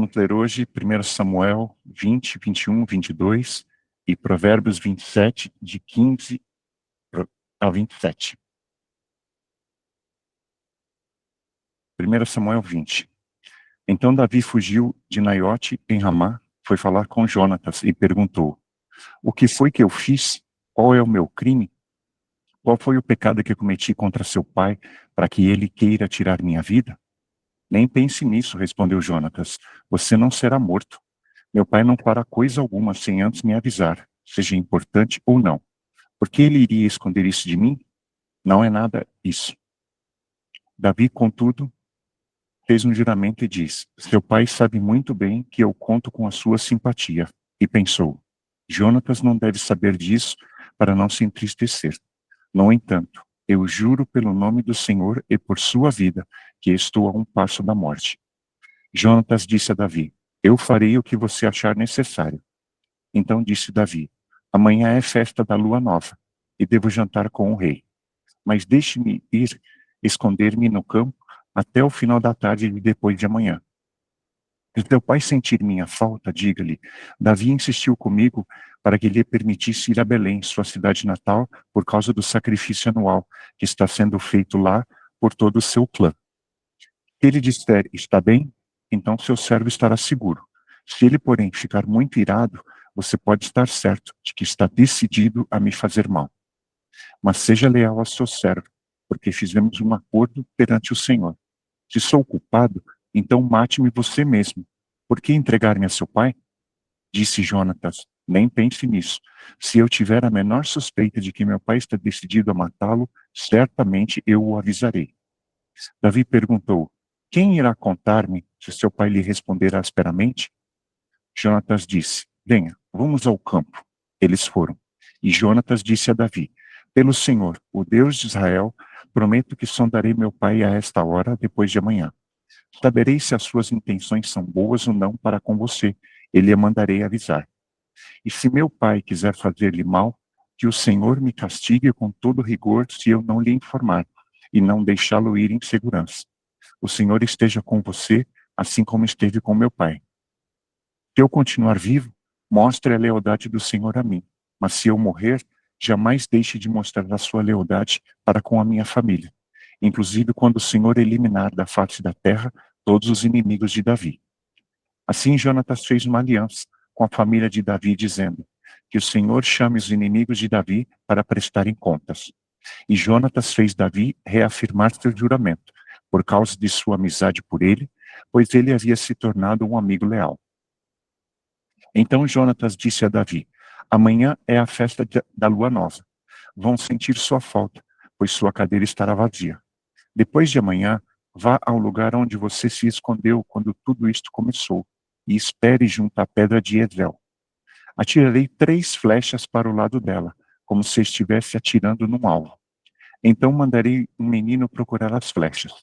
vamos ler hoje 1 Samuel 20, 21, 22 e Provérbios 27, de 15 a 27. 1 Samuel 20. Então Davi fugiu de Naiote em Ramá, foi falar com Jonatas e perguntou: o que foi que eu fiz? Qual é o meu crime? Qual foi o pecado que cometi contra seu pai, para que ele queira tirar minha vida? Nem pense nisso, respondeu Jonatas. Você não será morto. Meu pai não fará coisa alguma sem antes me avisar, seja importante ou não. Por que ele iria esconder isso de mim? Não é nada isso. Davi, contudo, fez um juramento e disse: seu pai sabe muito bem que eu conto com a sua simpatia. E pensou: Jonatas não deve saber disso para não se entristecer. No entanto, eu juro pelo nome do Senhor e por sua vida que estou a um passo da morte. Jonatas disse a Davi: eu farei o que você achar necessário. Então disse Davi: amanhã é festa da lua nova e devo jantar com o rei. Mas deixe-me ir esconder-me no campo até o final da tarde e depois de amanhã. Se teu pai sentir minha falta, diga-lhe: Davi insistiu comigo para que lhe permitisse ir a Belém, sua cidade natal, por causa do sacrifício anual que está sendo feito lá por todo o seu clã. Se ele disser: está bem, então seu servo estará seguro. Se ele, porém, ficar muito irado, você pode estar certo de que está decidido a me fazer mal. Mas seja leal ao seu servo, porque fizemos um acordo perante o Senhor. Se sou culpado, então mate-me você mesmo. Por que entregar-me a seu pai? Disse Jonatas: nem pense nisso. Se eu tiver a menor suspeita de que meu pai está decidido a matá-lo, certamente eu o avisarei. Davi perguntou: quem irá contar-me se seu pai lhe responder asperamente? Jonatas disse: venha, vamos ao campo. Eles foram. E Jonatas disse a Davi: pelo Senhor, o Deus de Israel, prometo que sondarei meu pai a esta hora, depois de amanhã. Saberei se as suas intenções são boas ou não para com você. Ele a mandarei avisar. E se meu pai quiser fazer-lhe mal, que o Senhor me castigue com todo rigor se eu não lhe informar, e não deixá-lo ir em segurança. O Senhor esteja com você, assim como esteve com meu pai. Se eu continuar vivo, mostre a lealdade do Senhor a mim. Mas se eu morrer, jamais deixe de mostrar a sua lealdade para com a minha família, inclusive quando o Senhor eliminar da face da terra todos os inimigos de Davi. Assim Jonatas fez uma aliança com a família de Davi, dizendo: que o Senhor chame os inimigos de Davi para prestarem contas. E Jonatas fez Davi reafirmar seu juramento, por causa de sua amizade por ele, pois ele havia se tornado um amigo leal. Então Jonatas disse a Davi: amanhã é a festa da lua nova. Vão sentir sua falta, pois sua cadeira estará vazia. Depois de amanhã, vá ao lugar onde você se escondeu quando tudo isto começou, e espere junto à pedra de Ezel. Atirarei 3 flechas para o lado dela, como se estivesse atirando num alvo. Então mandarei um menino procurar as flechas.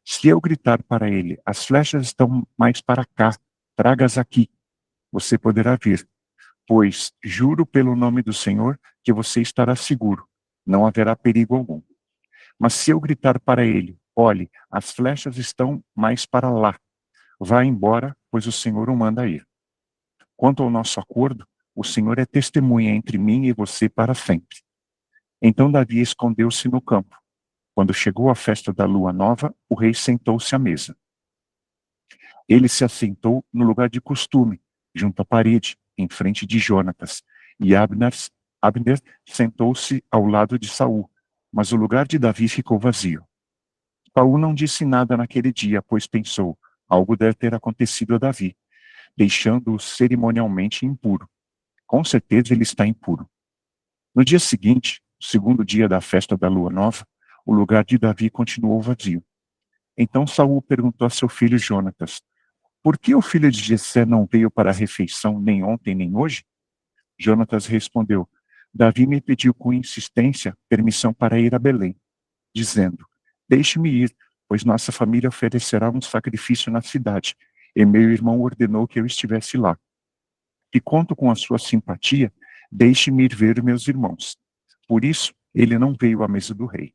Se eu gritar para ele: as flechas estão mais para cá, traga-as aqui, você poderá vir, pois juro pelo nome do Senhor que você estará seguro, não haverá perigo algum. Mas se eu gritar para ele: olhe, as flechas estão mais para lá, vá embora, pois o Senhor o manda ir. Quanto ao nosso acordo, o Senhor é testemunha entre mim e você para sempre. Então Davi escondeu-se no campo. Quando chegou a festa da lua nova, o rei sentou-se à mesa. Ele se assentou no lugar de costume, junto à parede, em frente de Jonatas, e Abner sentou-se ao lado de Saul, mas o lugar de Davi ficou vazio. Saul não disse nada naquele dia, pois pensou: algo deve ter acontecido a Davi, deixando-o cerimonialmente impuro. Com certeza ele está impuro. No dia seguinte, o segundo dia da festa da lua nova, o lugar de Davi continuou vazio. Então Saul perguntou a seu filho Jonatas: por que o filho de Jessé não veio para a refeição nem ontem nem hoje? Jonatas respondeu: Davi me pediu com insistência permissão para ir a Belém, dizendo: deixe-me ir, pois nossa família oferecerá um sacrifício na cidade, e meu irmão ordenou que eu estivesse lá. E conto com a sua simpatia, deixe-me ir ver meus irmãos. Por isso, ele não veio à mesa do rei.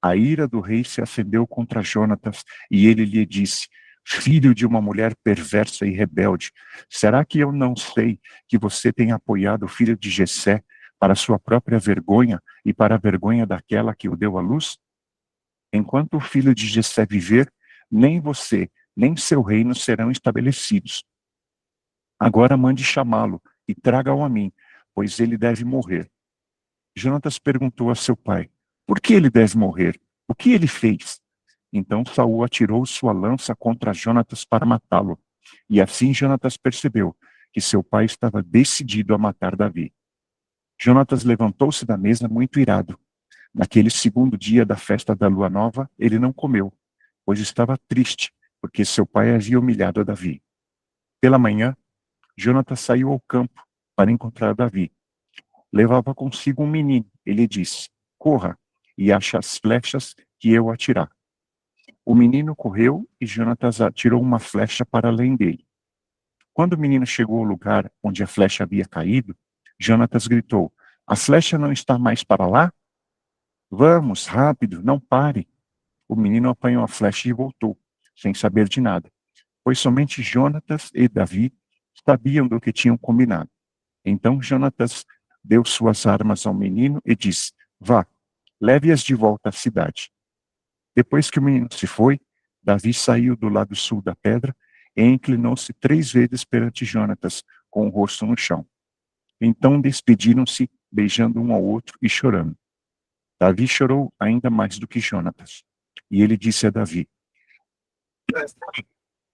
A ira do rei se acendeu contra Jonatas, e ele lhe disse: filho de uma mulher perversa e rebelde, será que eu não sei que você tem apoiado o filho de Jessé para sua própria vergonha e para a vergonha daquela que o deu à luz? Enquanto o filho de Jessé viver, nem você, nem seu reino serão estabelecidos. Agora mande chamá-lo e traga-o a mim, pois ele deve morrer. Jonatas perguntou a seu pai: por que ele deve morrer? O que ele fez? Então Saul atirou sua lança contra Jonatas para matá-lo. E assim Jonatas percebeu que seu pai estava decidido a matar Davi. Jonatas levantou-se da mesa muito irado. Naquele segundo dia da festa da lua nova, ele não comeu, pois estava triste, porque seu pai havia humilhado a Davi. Pela manhã, Jonatas saiu ao campo para encontrar Davi. Levava consigo um menino. Ele disse: corra e ache as flechas que eu atirar. O menino correu e Jonatas atirou uma flecha para além dele. Quando o menino chegou ao lugar onde a flecha havia caído, Jonatas gritou: a flecha não está mais para lá? Vamos, rápido, não pare. O menino apanhou a flecha e voltou, sem saber de nada, pois somente Jonatas e Davi sabiam do que tinham combinado. Então Jonatas deu suas armas ao menino e disse: vá, leve-as de volta à cidade. Depois que o menino se foi, Davi saiu do lado sul da pedra e inclinou-se 3 vezes perante Jonatas, com o rosto no chão. Então despediram-se, beijando um ao outro e chorando. Davi chorou ainda mais do que Jonatas. E ele disse a Davi: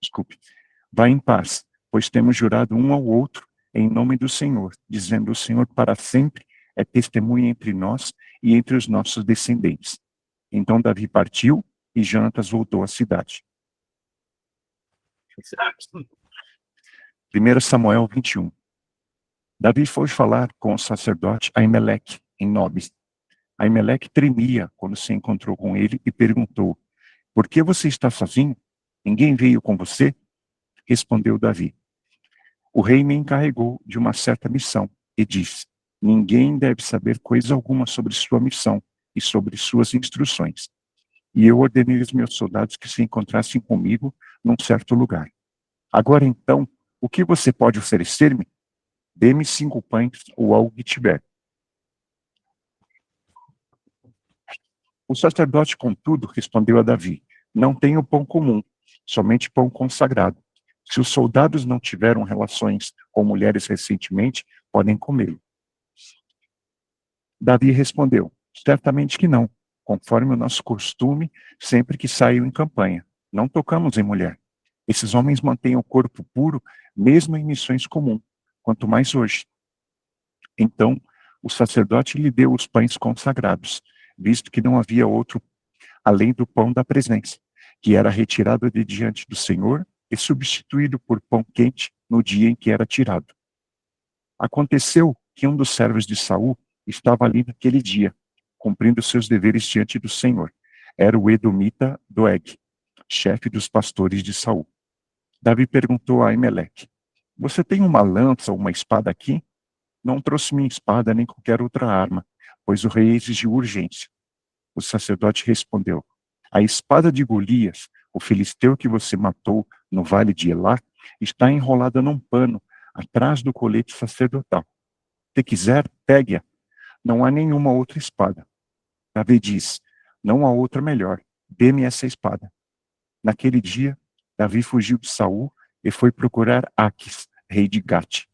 desculpe, vá em paz, pois temos jurado um ao outro em nome do Senhor, dizendo: o Senhor para sempre é testemunha entre nós e entre os nossos descendentes. Então Davi partiu e Jonatas voltou à cidade. 1 Samuel 21. Davi foi falar com o sacerdote Aimeleque, em Nobis. Aimeleque tremia quando se encontrou com ele e perguntou: por que você está sozinho? Ninguém veio com você? Respondeu Davi: o rei me encarregou de uma certa missão e disse: ninguém deve saber coisa alguma sobre sua missão e sobre suas instruções. E eu ordenei aos meus soldados que se encontrassem comigo num certo lugar. Agora então, o que você pode oferecer-me? Dê-me 5 pães ou algo que tiver. O sacerdote, contudo, respondeu a Davi: não tenho pão comum, somente pão consagrado. Se os soldados não tiveram relações com mulheres recentemente, podem comê-lo. Davi respondeu: certamente que não, conforme o nosso costume, sempre que saio em campanha. Não tocamos em mulher. Esses homens mantêm o corpo puro, mesmo em missões comuns, quanto mais hoje. Então, o sacerdote lhe deu os pães consagrados, visto que não havia outro além do pão da presença, que era retirado de diante do Senhor e substituído por pão quente no dia em que era tirado. Aconteceu que um dos servos de Saul estava ali naquele dia, cumprindo seus deveres diante do Senhor. Era o edomita Doeg, chefe dos pastores de Saul. Davi perguntou a Aimeleque: você tem uma lança ou uma espada aqui? Não trouxe minha espada nem qualquer outra arma, pois o rei exigiu urgência. O sacerdote respondeu: a espada de Golias, o filisteu que você matou no vale de Elá, está enrolada num pano atrás do colete sacerdotal. Se quiser, pegue-a. Não há nenhuma outra espada. Davi diz: não há outra melhor. Dê-me essa espada. Naquele dia, Davi fugiu de Saul e foi procurar Aquis, rei de Gate.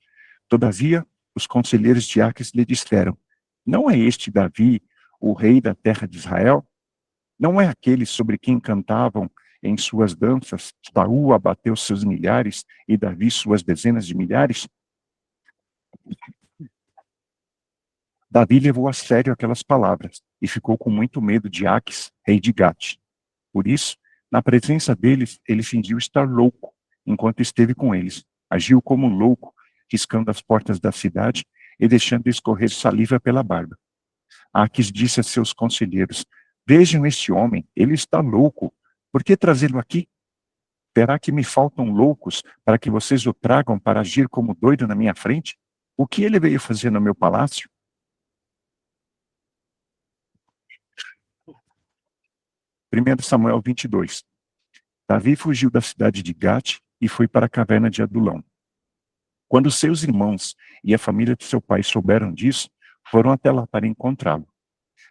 Todavia, os conselheiros de Aquis lhe disseram: não é este Davi, o rei da terra de Israel? Não é aquele sobre quem cantavam em suas danças: Saul abateu seus milhares e Davi suas dezenas de milhares? Davi levou a sério aquelas palavras e ficou com muito medo de Aquis, rei de Gate. Por isso, na presença deles, ele fingiu estar louco enquanto esteve com eles. Agiu como um louco, riscando as portas da cidade e deixando escorrer saliva pela barba. Aquis disse a seus conselheiros: vejam este homem, ele está louco. Por que trazê-lo aqui? Será que me faltam loucos para que vocês o tragam para agir como doido na minha frente? O que ele veio fazer no meu palácio? 1 Samuel 22. Davi fugiu da cidade de Gate e foi para a caverna de Adulão. Quando seus irmãos e a família de seu pai souberam disso, foram até lá para encontrá-lo.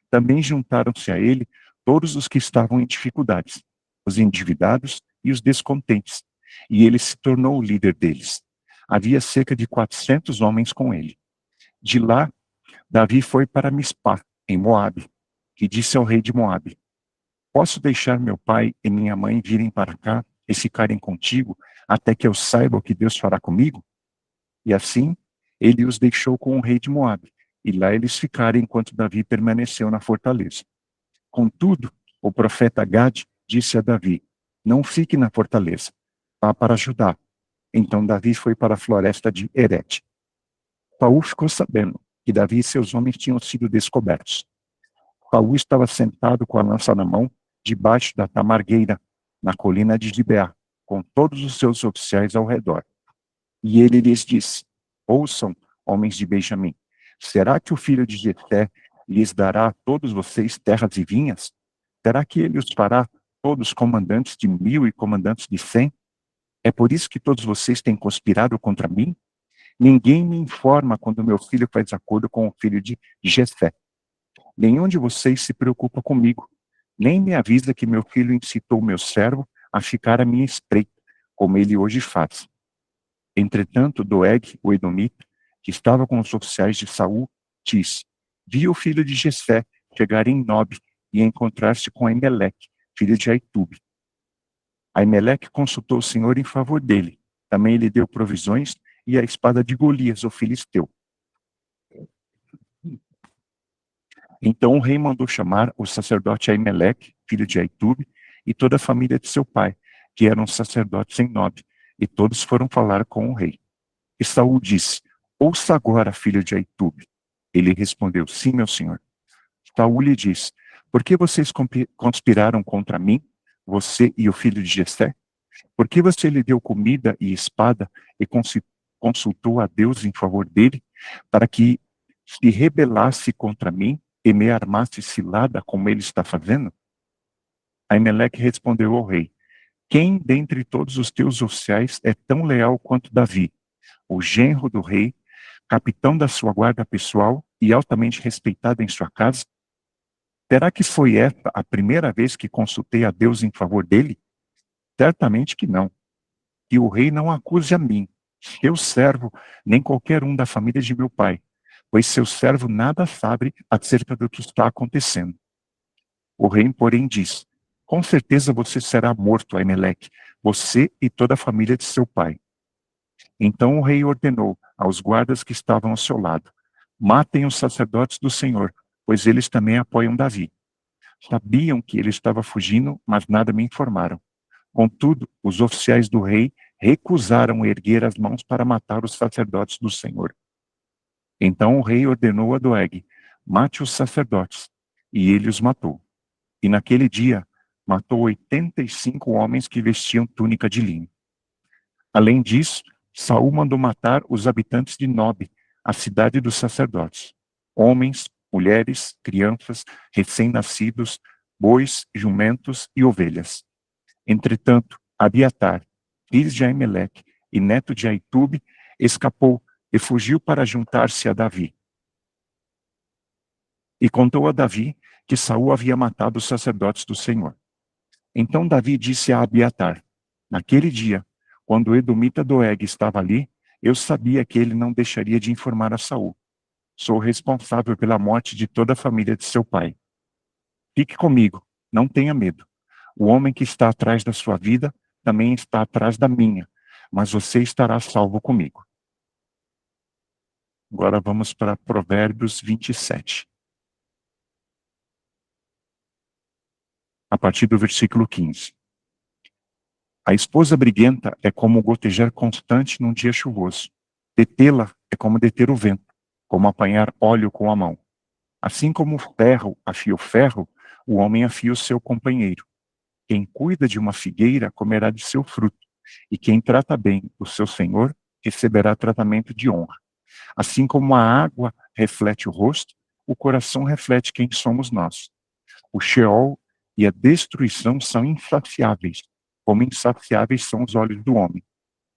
Também juntaram-se a ele todos os que estavam em dificuldades, os endividados e os descontentes, e ele se tornou o líder deles. Havia cerca de 400 homens com ele. De lá, Davi foi para Mispá, em Moabe, e disse ao rei de Moabe: posso deixar meu pai e minha mãe virem para cá e ficarem contigo, até que eu saiba o que Deus fará comigo? E assim, ele os deixou com o rei de Moabe, e lá eles ficaram enquanto Davi permaneceu na fortaleza. Contudo, o profeta Gade disse a Davi: não fique na fortaleza, vá para Judá. Então Davi foi para a floresta de Herete. Saul ficou sabendo que Davi e seus homens tinham sido descobertos. Saul estava sentado com a lança na mão, debaixo da tamargueira, na colina de Gibeá, com todos os seus oficiais ao redor. E ele lhes disse: ouçam, homens de Benjamim, será que o filho de Jessé lhes dará a todos vocês terras e vinhas? Será que ele os fará todos comandantes de 1000 e comandantes de 100? É por isso que todos vocês têm conspirado contra mim? Ninguém me informa quando meu filho faz acordo com o filho de Jessé. Nenhum de vocês se preocupa comigo, nem me avisa que meu filho incitou meu servo a ficar à minha espreita, como ele hoje faz. Entretanto, Doeg, o edomita, que estava com os oficiais de Saul, disse: vi o filho de Jessé chegar em Nob e encontrar-se com Aimeleque, filho de Aitube. Aimeleque consultou o Senhor em favor dele. Também lhe deu provisões e a espada de Golias, o filisteu. Então o rei mandou chamar o sacerdote Aimeleque, filho de Aitube, e toda a família de seu pai, que eram sacerdotes em Nob, e todos foram falar com o rei. E Saul disse: ouça agora, filho de Aitube. Ele respondeu: sim, meu senhor. Saul lhe disse: por que vocês conspiraram contra mim, você e o filho de Jessé? Por que você lhe deu comida e espada e consultou a Deus em favor dele, para que se rebelasse contra mim e me armasse cilada como ele está fazendo? Aimeleque respondeu ao rei: quem dentre todos os teus oficiais é tão leal quanto Davi, o genro do rei, capitão da sua guarda pessoal e altamente respeitado em sua casa? Será que foi esta a primeira vez que consultei a Deus em favor dele? Certamente que não. Que o rei não acuse a mim, seu servo, nem qualquer um da família de meu pai, pois seu servo nada sabe acerca do que está acontecendo. O rei, porém, diz: com certeza você será morto, Aimeleque, você e toda a família de seu pai. Então o rei ordenou aos guardas que estavam ao seu lado: matem os sacerdotes do Senhor, pois eles também apoiam Davi. Sabiam que ele estava fugindo, mas nada me informaram. Contudo, os oficiais do rei recusaram erguer as mãos para matar os sacerdotes do Senhor. Então o rei ordenou a Doeg: mate os sacerdotes, e ele os matou. E naquele dia, matou 85 homens que vestiam túnica de linho. Além disso, Saul mandou matar os habitantes de Nob, a cidade dos sacerdotes. Homens, mulheres, crianças, recém-nascidos, bois, jumentos e ovelhas. Entretanto, Abiatar, filho de Aimeleque e neto de Aitube, escapou e fugiu para juntar-se a Davi. E contou a Davi que Saul havia matado os sacerdotes do Senhor. Então Davi disse a Abiatar: naquele dia, quando o edomita Doeg estava ali, eu sabia que ele não deixaria de informar a Saul. Sou responsável pela morte de toda a família de seu pai. Fique comigo, não tenha medo. O homem que está atrás da sua vida também está atrás da minha, mas você estará salvo comigo. Agora vamos para Provérbios 27. A partir do versículo 15. A esposa briguenta é como o gotejar constante num dia chuvoso. Detê-la é como deter o vento, como apanhar óleo com a mão. Assim como o ferro afia o ferro, o homem afia o seu companheiro. Quem cuida de uma figueira comerá de seu fruto, e quem trata bem o seu senhor receberá tratamento de honra. Assim como a água reflete o rosto, o coração reflete quem somos nós. O Sheol e a destruição são insaciáveis, como insaciáveis são os olhos do homem.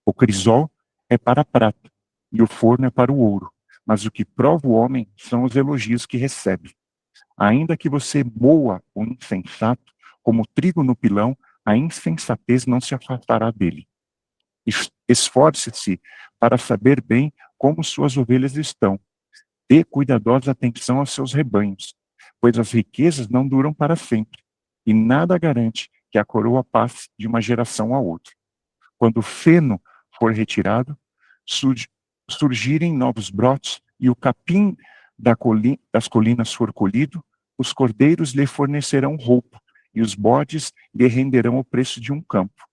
O crisol é para a prata, e o forno é para o ouro, mas o que prova o homem são os elogios que recebe. Ainda que você moa o insensato, como trigo no pilão, a insensatez não se afastará dele. Esforce-se para saber bem como suas ovelhas estão. Dê cuidadosa atenção aos seus rebanhos, pois as riquezas não duram para sempre, e nada garante que a coroa passe de uma geração a outra. Quando o feno for retirado, surgirem novos brotos, e o capim das colinas for colhido, os cordeiros lhe fornecerão roupa, e os bodes lhe renderão o preço de um campo.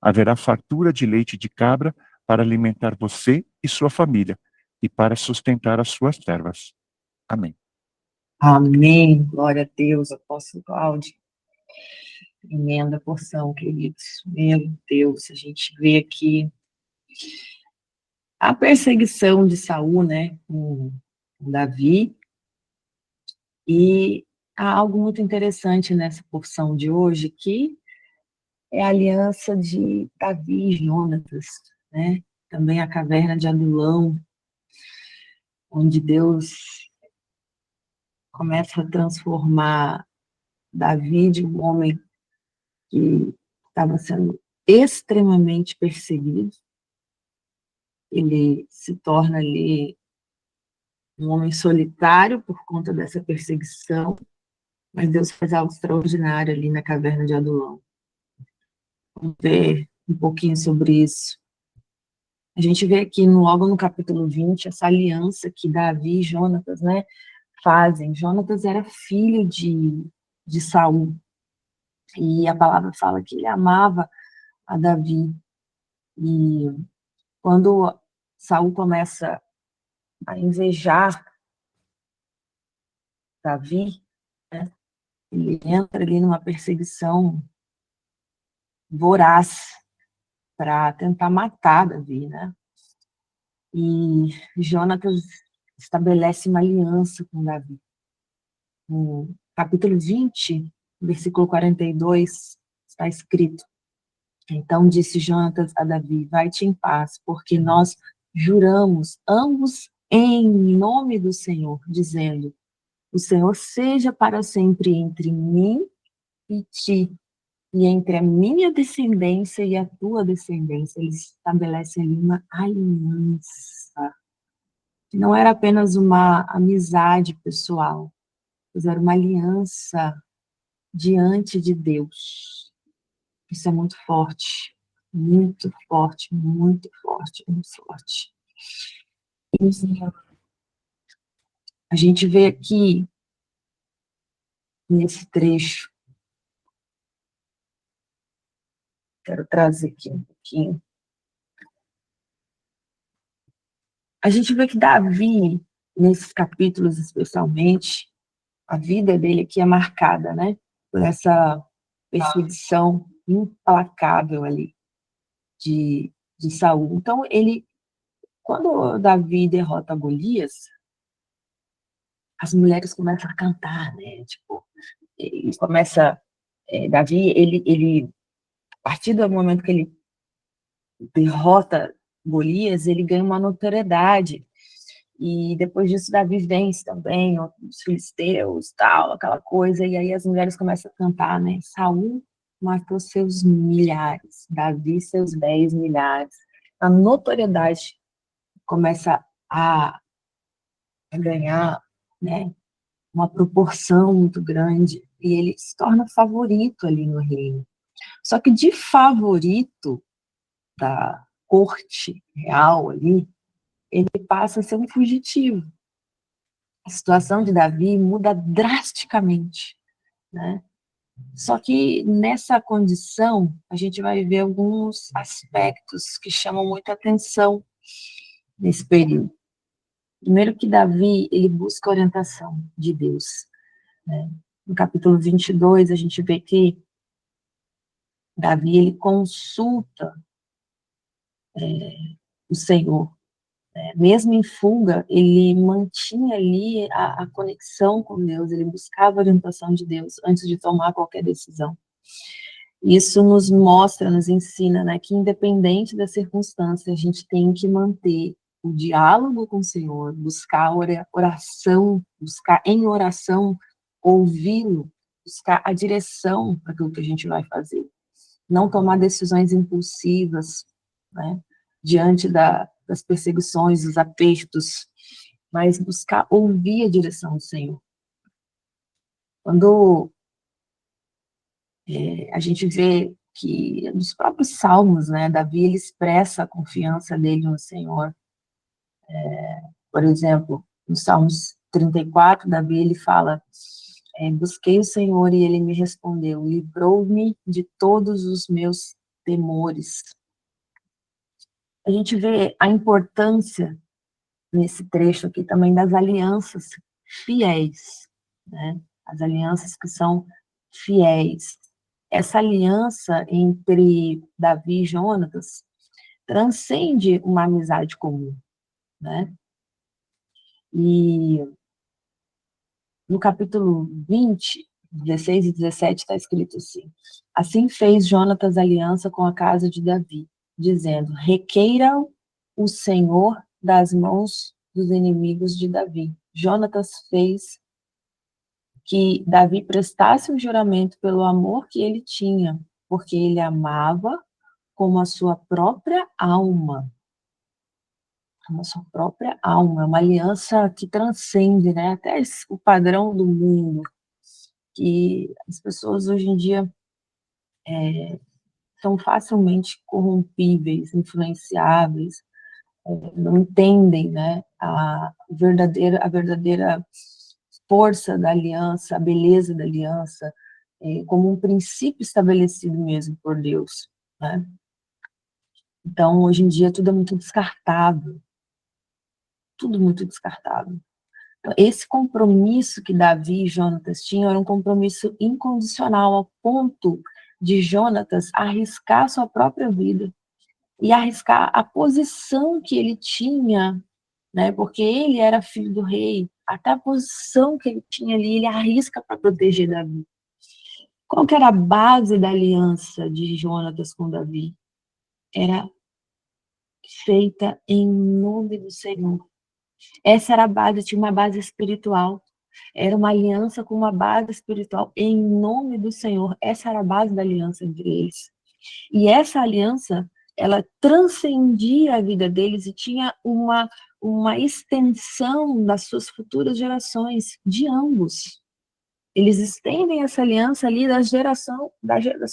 Haverá fartura de leite de cabra para alimentar você e sua família, e para sustentar as suas servas. Amém. Amém. Glória a Deus, apóstolo Cláudio. Emenda a porção, queridos. Meu Deus, a gente vê aqui a perseguição de Saul, né, com Davi, e há algo muito interessante nessa porção de hoje, que é a aliança de Davi e Jonatas, né, também a caverna de Adulão, onde Deus começa a transformar Davi de um homem que estava sendo extremamente perseguido. Ele se torna ali um homem solitário por conta dessa perseguição, mas Deus faz algo extraordinário ali na caverna de Adulão. Vamos ver um pouquinho sobre isso. A gente vê aqui logo no capítulo 20 essa aliança que Davi e Jonatas, né, fazem. Jonatas era filho de Saul, e a palavra fala que ele amava a Davi. E quando Saul começa a invejar Davi, né, ele entra ali numa perseguição voraz para tentar matar Davi, né? E Jonatas estabelece uma aliança com Davi. No capítulo 20, versículo 42, está escrito: então disse Jonatas a Davi, vai-te em paz, porque nós juramos ambos em nome do Senhor, dizendo, o Senhor seja para sempre entre mim e ti, e entre a minha descendência e a tua descendência. Ele estabelece ali uma aliança, que não era apenas uma amizade pessoal, mas era uma aliança diante de Deus. Isso é muito forte, muito forte, muito forte, muito forte. E a gente vê aqui, nesse trecho, quero trazer aqui um pouquinho. A gente vê que Davi, nesses capítulos especialmente, a vida dele aqui é marcada, né, por essa perseguição implacável ali de Saul. Então, quando Davi derrota Golias, as mulheres começam a cantar, né, tipo, ele começa, Davi, a partir do momento que ele derrota Golias, ele ganha uma notoriedade. E depois disso, Davi vence também, os filisteus, tal, aquela coisa. E aí as mulheres começam a cantar, né? Saul matou seus milhares, Davi seus 10 milhares. A notoriedade começa a ganhar, né, uma proporção muito grande. E ele se torna favorito ali no reino. Só que de favorito da corte real ali, ele passa a ser um fugitivo. A situação de Davi muda drasticamente, né? Só que nessa condição, a gente vai ver alguns aspectos que chamam muita atenção nesse período. Primeiro que Davi, ele busca a orientação de Deus, né? No capítulo 22, a gente vê que Davi, ele consulta o Senhor. Mesmo em fuga, ele mantinha ali a conexão com Deus, ele buscava a orientação de Deus antes de tomar qualquer decisão. Isso nos mostra, nos ensina, né, que independente da circunstância, a gente tem que manter o diálogo com o Senhor, buscar oração, buscar em oração, ouvi-lo, buscar a direção para aquilo que a gente vai fazer. Não tomar decisões impulsivas, né, diante das perseguições, dos apertos, mas buscar ouvir a direção do Senhor. Quando a gente vê que nos próprios Salmos, né, Davi, ele expressa a confiança dele no Senhor. Por exemplo, no Salmos 34, Davi, ele fala, busquei o Senhor e ele me respondeu, livrou-me de todos os meus temores. A gente vê a importância, nesse trecho aqui também, das alianças fiéis, né? As alianças que são fiéis. Essa aliança entre Davi e Jonatas transcende uma amizade comum, né? E no capítulo 20, 16 e 17 está escrito assim, assim fez Jonatas aliança com a casa de Davi, dizendo, requeira o Senhor das mãos dos inimigos de Davi. Jonatas fez que Davi prestasse um juramento pelo amor que ele tinha, porque ele amava como a sua própria alma. Como a sua própria alma. É uma aliança que transcende, né, até o padrão do mundo, que as pessoas hoje em dia são facilmente corrompíveis, influenciáveis, não entendem, né, a verdadeira força da aliança, a beleza da aliança, como um princípio estabelecido mesmo por Deus, né? Então, hoje em dia, tudo é muito descartável, tudo muito descartável. Então, esse compromisso que Davi e Jonatas tinham era um compromisso incondicional, ao ponto de Jonatas arriscar sua própria vida e arriscar a posição que ele tinha, né? Porque ele era filho do rei, até a posição que ele tinha ali, ele arrisca para proteger Davi. Qual que era a base da aliança de Jonatas com Davi? Era feita em nome do Senhor. Essa era a base, tinha uma base espiritual. Era uma aliança com uma base espiritual em nome do Senhor. Essa era a base da aliança entre eles. E essa aliança, ela transcendia a vida deles e tinha uma extensão das suas futuras gerações, de ambos. Eles estendem essa aliança ali das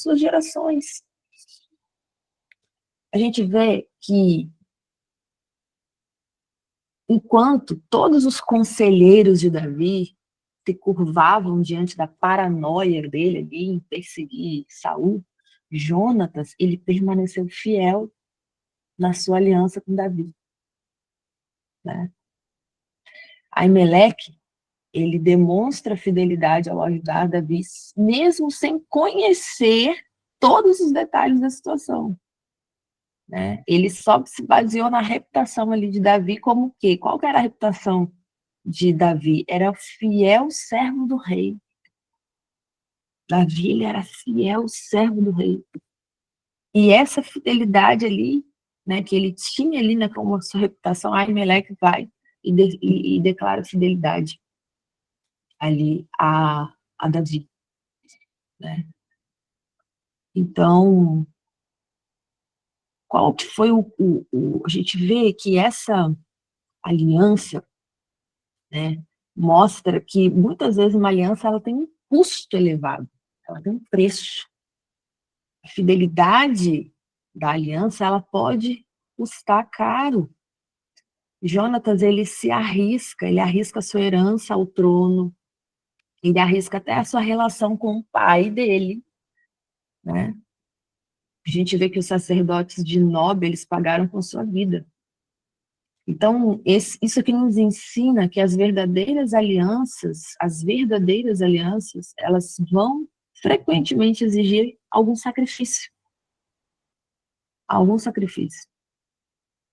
suas gerações. A gente vê que, enquanto todos os conselheiros de Davi se curvavam diante da paranoia dele ali em perseguir Saul, Jonatas, ele permaneceu fiel na sua aliança com Davi, né? Aimeleque, ele demonstra fidelidade ao ajudar Davi, mesmo sem conhecer todos os detalhes da situação, né? Ele só se baseou na reputação ali de Davi como o quê? Qual que era a reputação de Davi? Era o fiel servo do rei. Davi, ele era fiel servo do rei. E essa fidelidade ali, né, que ele tinha ali, né, como a sua reputação, Aimeleque vai e declara fidelidade ali a Davi, né? Então, qual que foi a gente vê que essa aliança, né, mostra que muitas vezes uma aliança ela tem um custo elevado, ela tem um preço. A fidelidade da aliança ela pode custar caro. Jonatas, ele arrisca a sua herança ao trono, ele arrisca até a sua relação com o pai dele, né? A gente vê que os sacerdotes de Nob, eles pagaram com sua vida. Então, isso aqui nos ensina que as verdadeiras alianças, elas vão frequentemente exigir algum sacrifício. Algum sacrifício.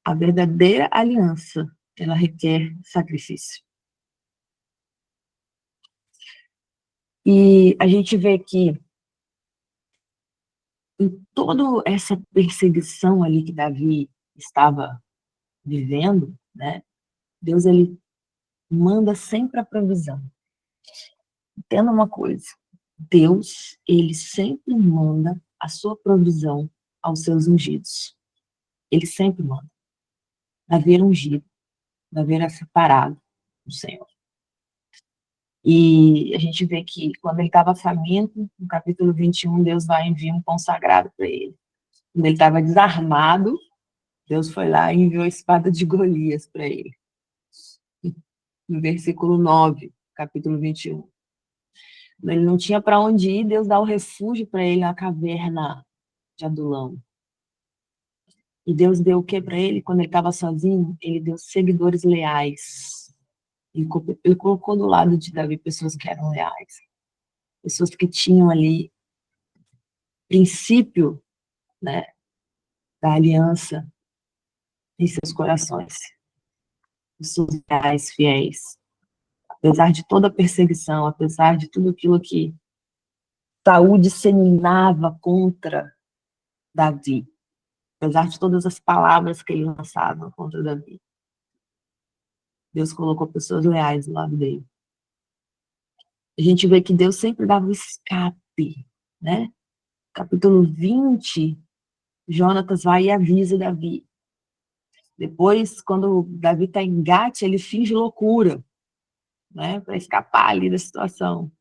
A verdadeira aliança, ela requer sacrifício. E a gente vê que em toda essa perseguição ali que Davi estava vivendo, né, Deus, ele manda sempre a provisão. Entenda uma coisa, Deus, ele sempre manda a sua provisão aos seus ungidos. Ele sempre manda. Davi era ungido, Davi era separado do Senhor. E a gente vê que quando ele estava faminto, no capítulo 21, Deus vai enviar um pão sagrado para ele. Quando ele estava desarmado, Deus foi lá e enviou a espada de Golias para ele. No versículo 9, capítulo 21. Ele não tinha para onde ir, Deus dá o refúgio para ele na caverna de Adulão. E Deus deu o que para ele quando ele estava sozinho? Ele deu seguidores leais. Ele colocou do lado de Davi pessoas que eram leais. Pessoas que tinham ali princípio, né, da aliança em seus corações. Pessoas leais, fiéis. Apesar de toda a perseguição, apesar de tudo aquilo que Saul disseminava contra Davi, apesar de todas as palavras que ele lançava contra Davi, Deus colocou pessoas leais do lado dele. A gente vê que Deus sempre dava um escape, né? Capítulo 20, Jonatas vai e avisa Davi. Depois, quando Davi está em Gate, ele finge loucura, né? Para escapar ali da situação.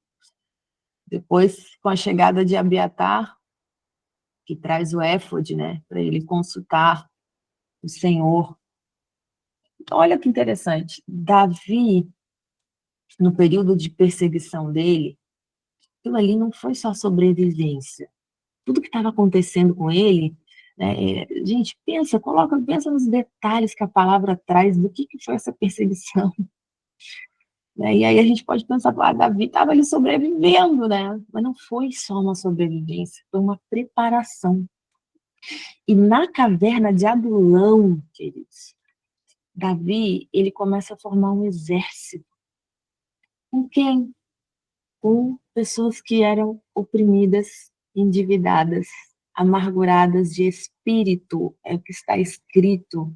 Depois, com a chegada de Abiatar, que traz o éfode, né? Para ele consultar o Senhor. Então, olha que interessante. Davi, no período de perseguição dele, aquilo ali não foi só sobrevivência. Tudo que estava acontecendo com ele, né, gente, pensa nos detalhes que a palavra traz do que foi essa perseguição. Né? E aí a gente pode pensar, Davi estava ali sobrevivendo, né? Mas não foi só uma sobrevivência, foi uma preparação. E na caverna de Adulão, queridos, Davi, ele começa a formar um exército. Com quem? Com pessoas que eram oprimidas, endividadas, amarguradas de espírito, é o que está escrito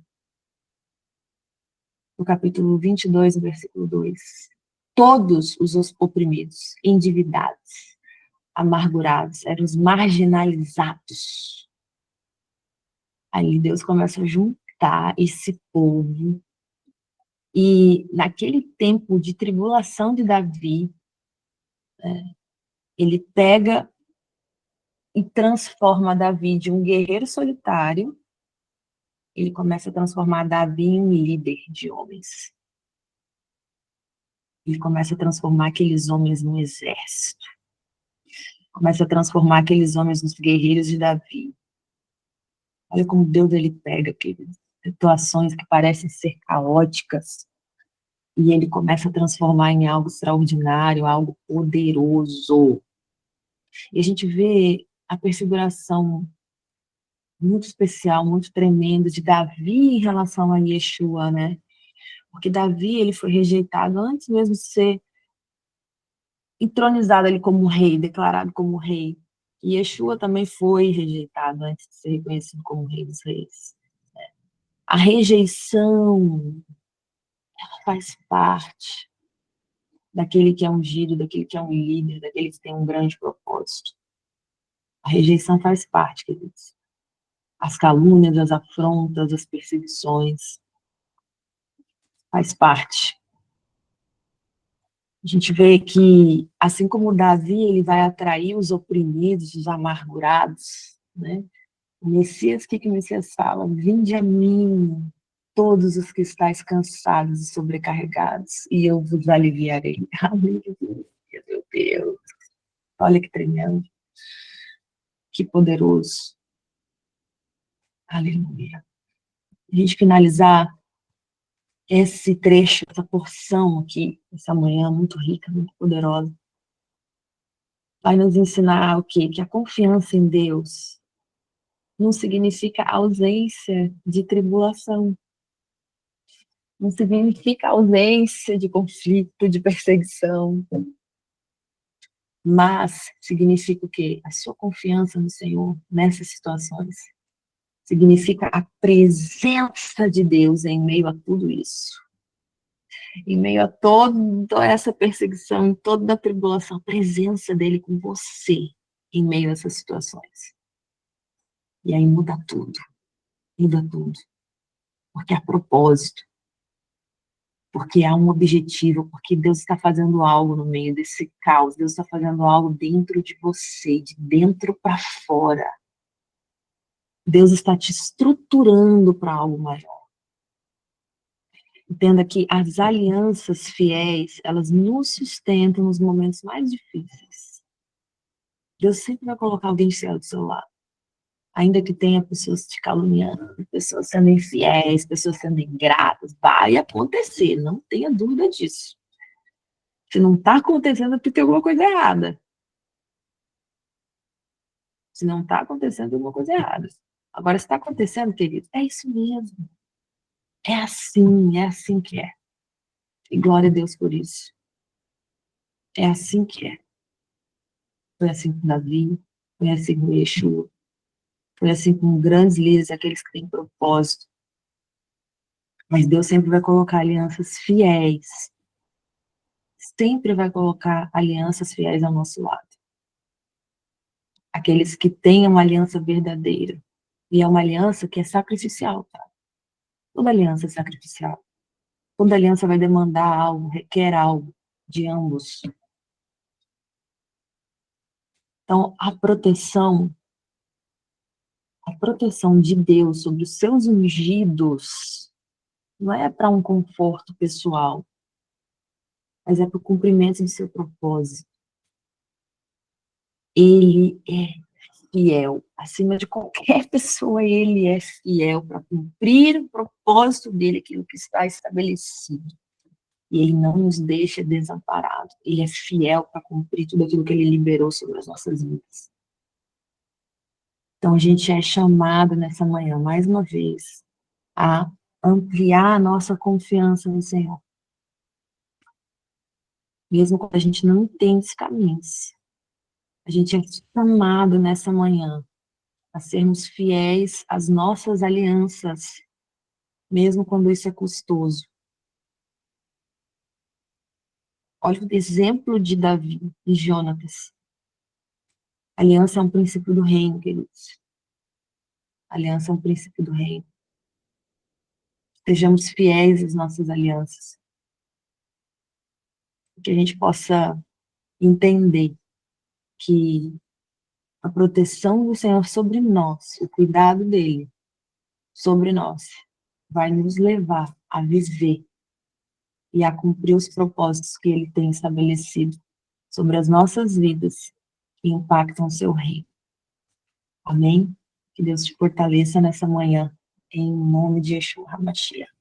no capítulo 22, versículo 2. Todos os oprimidos, endividados, amargurados, eram os marginalizados. Aí Deus começa a juntar esse povo e naquele tempo de tribulação de Davi, ele pega e transforma Davi de um guerreiro solitário, ele começa a transformar Davi em um líder de homens. Ele começa a transformar aqueles homens num exército. Começa a transformar aqueles homens nos guerreiros de Davi. Olha como Deus, ele pega aquelas situações que parecem ser caóticas e ele começa a transformar em algo extraordinário, algo poderoso. E a gente vê a perfiguração muito especial, muito tremenda de Davi em relação a Yeshua, né? Porque Davi, ele foi rejeitado antes mesmo de ser entronizado ali como rei, declarado como rei. E Yeshua também foi rejeitado antes de ser reconhecido como rei dos reis. A rejeição faz parte daquele que é ungido, daquele que é um líder, daquele que tem um grande propósito. A rejeição faz parte, queridos. As calúnias, as afrontas, as perseguições, faz parte. A gente vê que, assim como Davi, ele vai atrair os oprimidos, os amargurados, né? O Messias, o que o Messias fala? Vinde a mim, todos os que estáis cansados e sobrecarregados, e eu vos aliviarei. Aleluia, meu Deus. Olha que tremendo. Que poderoso. Aleluia. A gente finalizar esse trecho, essa porção aqui, essa manhã muito rica, muito poderosa, vai nos ensinar o quê? Que a confiança em Deus não significa ausência de tribulação, não significa ausência de conflito, de perseguição. Mas significa o quê? A sua confiança no Senhor nessas situações. Significa a presença de Deus em meio a tudo isso. Em meio a toda essa perseguição, toda a tribulação, a presença dele com você em meio a essas situações. E aí muda tudo. Muda tudo. Porque há propósito. Porque há um objetivo, porque Deus está fazendo algo no meio desse caos. Deus está fazendo algo dentro de você, de dentro para fora. Deus está te estruturando para algo maior. Entenda que as alianças fiéis, elas nos sustentam nos momentos mais difíceis. Deus sempre vai colocar alguém fiel do seu lado. Ainda que tenha pessoas te caluniando, pessoas sendo infiéis, pessoas sendo ingratas, vai acontecer, não tenha dúvida disso. Se não está acontecendo, é porque tem alguma coisa errada. Se não está acontecendo, tem alguma coisa errada. Agora, se está acontecendo, querido, é isso mesmo. É assim que é. E glória a Deus por isso. É assim que é. Foi assim com Davi, foi assim com Yeshua, foi assim com grandes líderes, aqueles que têm propósito. Mas Deus sempre vai colocar alianças fiéis. Sempre vai colocar alianças fiéis ao nosso lado. Aqueles que têm uma aliança verdadeira. E é uma aliança que é sacrificial, tá? Toda aliança é sacrificial. Toda aliança vai demandar algo, requer algo de ambos. Então, a proteção de Deus sobre os seus ungidos não é para um conforto pessoal, mas é para o cumprimento do seu propósito. Ele é fiel. Acima de qualquer pessoa, ele é fiel para cumprir o propósito dele, aquilo que está estabelecido. E ele não nos deixa desamparados. Ele é fiel para cumprir tudo aquilo que ele liberou sobre as nossas vidas. Então, a gente é chamado nessa manhã, mais uma vez, a ampliar a nossa confiança no Senhor. Mesmo quando a gente não entende os caminhos. A gente é chamado nessa manhã a sermos fiéis às nossas alianças, mesmo quando isso é custoso. Olha o exemplo de Davi e Jonatas. Aliança é um princípio do reino, queridos. Aliança é um princípio do reino. Sejamos fiéis às nossas alianças. Que a gente possa entender que a proteção do Senhor sobre nós, o cuidado dele sobre nós, vai nos levar a viver e a cumprir os propósitos que ele tem estabelecido sobre as nossas vidas que impactam o seu reino. Amém? Que Deus te fortaleça nessa manhã, em nome de Yeshua HaMashiach.